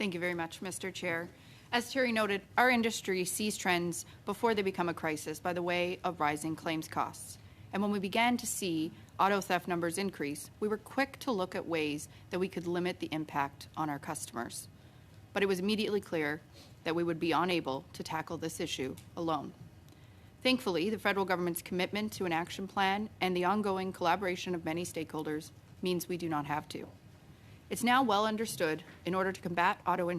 Thank you very much, Mr. Chair. As Terry noted, our industry sees trends before they become a crisis by the way of rising claims costs. And when we began to see auto theft numbers increase, we were quick to look at ways that we could limit the impact on our customers. But it was immediately clear that we would be unable to tackle this issue alone. Thankfully, the federal government's commitment to an action plan and the ongoing collaboration of many stakeholders means we do not have to. It's now well understood, in order to combat auto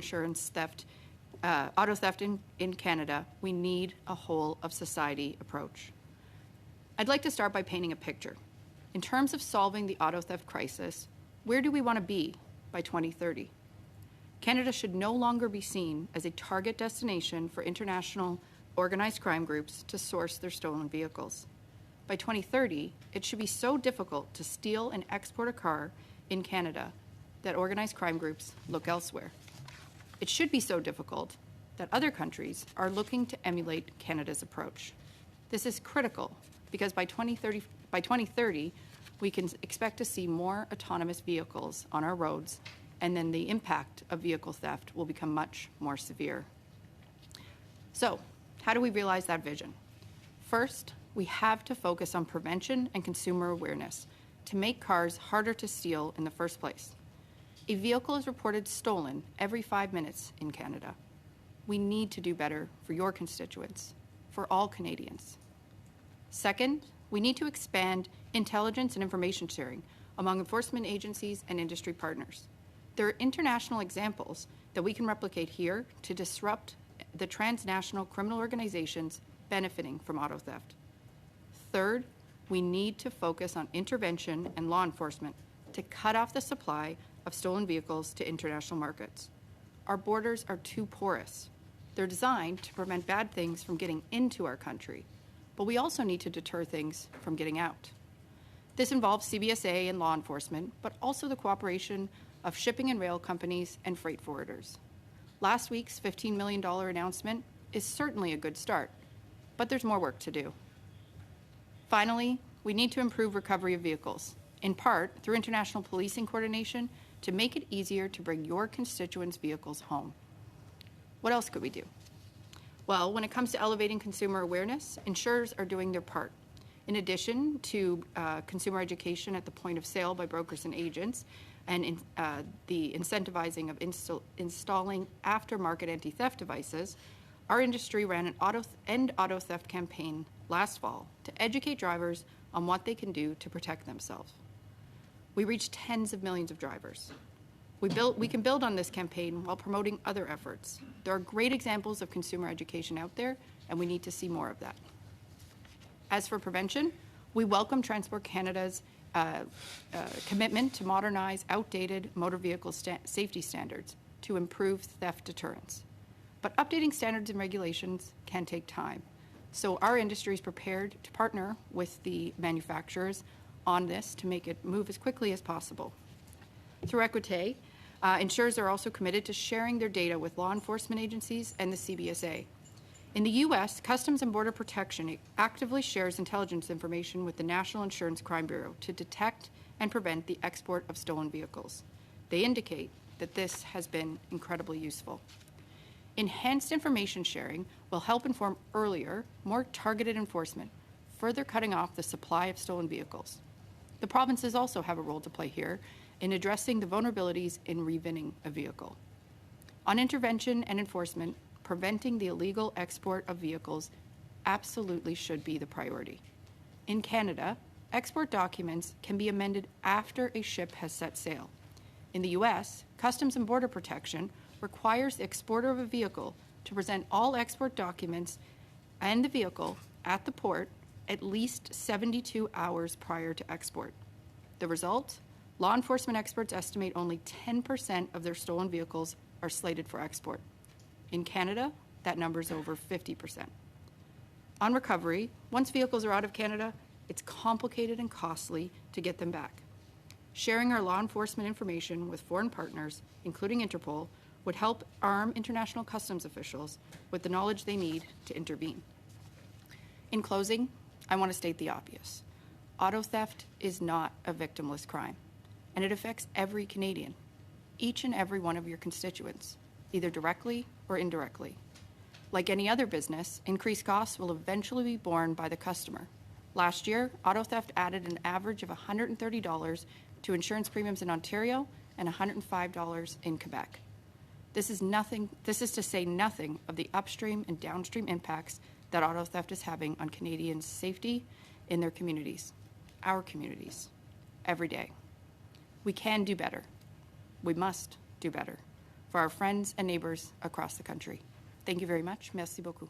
theft in Canada, we need a whole-of-society approach. I'd like to start by painting a picture. In terms of solving the auto theft crisis, where do we want to be by 2030? Canada should no longer be seen as a target destination for international organized crime groups to source their stolen vehicles. By 2030, it should be so difficult to steal and export a car in Canada that organized crime groups look elsewhere. It should be so difficult that other countries are looking to emulate Canada's approach. This is critical because by 2030, we can expect to see more autonomous vehicles on our roads, and then the impact of vehicle theft will become much more severe. So, how do we realize that vision? First, we have to focus on prevention and consumer awareness to make cars harder to steal in the first place. A vehicle is reported stolen every 5 minutes in Canada. We need to do better for your constituents, for all Canadians. Second, we need to expand intelligence and information sharing among enforcement agencies and industry partners. There are international examples that we can replicate here to disrupt the transnational criminal organizations benefiting from auto theft. Third, we need to focus on intervention and law enforcement to cut off the supply of stolen vehicles to international markets. Our borders are too porous. They're designed to prevent bad things from getting into our country, but we also need to deter things from getting out. This involves CBSA and law enforcement, but also the cooperation of shipping and rail companies and freight forwarders. Last week's $15 million announcement is certainly a good start, but there's more work to do. Finally, we need to improve recovery of vehicles, in part through international policing coordination to make it easier to bring your constituents' vehicles home. What else could we do? Well, when it comes to elevating consumer awareness, insurers are doing their part. In addition to consumer education at the point of sale by brokers and agents, and the incentivizing of installing aftermarket anti-theft devices, our industry ran an End Auto Theft campaign last fall to educate drivers on what they can do to protect themselves. We reached tens of millions of drivers. We can build on this campaign while promoting other efforts. There are great examples of consumer education out there, and we need to see more of that. As for prevention, we welcome Transport Canada's commitment to modernize outdated motor vehicle safety standards to improve theft deterrence. But updating standards and regulations can take time. So our industry is prepared to partner with the manufacturers on this to make it move as quickly as possible. Through Equite, insurers are also committed to sharing their data with law enforcement agencies and the CBSA. In the U.S., Customs and Border Protection actively shares intelligence information with the National Insurance Crime Bureau to detect and prevent the export of stolen vehicles. They indicate that this has been incredibly useful. Enhanced information sharing will help inform earlier, more targeted enforcement, further cutting off the supply of stolen vehicles. The provinces also have a role to play here in addressing the vulnerabilities in revinning a vehicle. On intervention and enforcement, preventing the illegal export of vehicles absolutely should be the priority. In Canada, export documents can be amended after a ship has set sail. In the U.S., Customs and Border Protection requires the exporter of a vehicle to present all export documents and the vehicle at the port at least 72 hours prior to export. The result? Law enforcement experts estimate only 10% of their stolen vehicles are slated for export. In Canada, that number is over 50%. On recovery, once vehicles are out of Canada, it's complicated and costly to get them back. Sharing our law enforcement information with foreign partners, including Interpol, would help arm international customs officials with the knowledge they need to intervene. In closing, I want to state the obvious. Auto theft is not a victimless crime, and it affects every Canadian, each and every one of your constituents. either directly or indirectly. Like any other business, increased costs will eventually be borne by the customer. Last year, auto theft added an average of $130 to insurance premiums in Ontario and $105 in Quebec. This is to say nothing of the upstream and downstream impacts that auto theft is having on Canadians' safety in their communities, our communities, every day. We can do better. We must do better for our friends and neighbors across the country. Thank you very much. Merci beaucoup.